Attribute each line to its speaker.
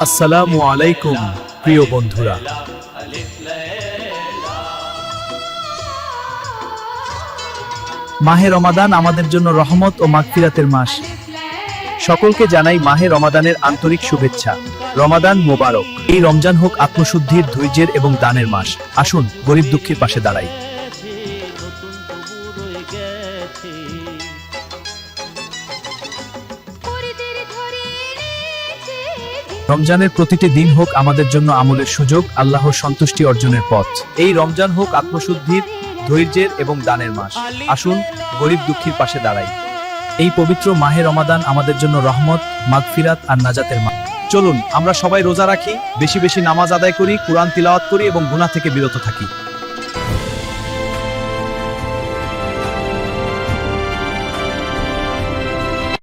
Speaker 1: আসসালামু আলাইকুম প্রিয় বন্ধুরা, মাহে রমাদান আমাদের জন্য রহমত ও মাগফিরাতের মাস। সকলকে জানাই মাহে রমাদানের আন্তরিক শুভেচ্ছা। রমাদান মোবারক। এই রমজান হোক আত্মশুদ্ধির, ধৈর্যের এবং দানের মাস। আসুন গরিব দুঃখীর পাশে দাঁড়াই। রমজানের প্রতিটি দিন হোক আমাদের জন্য আমলের সুযোগ, আল্লাহর সন্তুষ্টি অর্জনের পথ। এই রমজান হোক আত্মশুদ্ধির, ধৈর্যের এবং দানের মাস। আসুন গরিব দুঃখীর পাশে দাঁড়াই। এই পবিত্র মাহে রমাদান আমাদের জন্য রহমত, মাগফিরাত আর নাজাতের মাস। চলুন আমরা সবাই রোজা রাখি, বেশি বেশি নামাজ আদায় করি, কুরআন তিলাওয়াত করি এবং গুনাহ থেকে বিরত থাকি।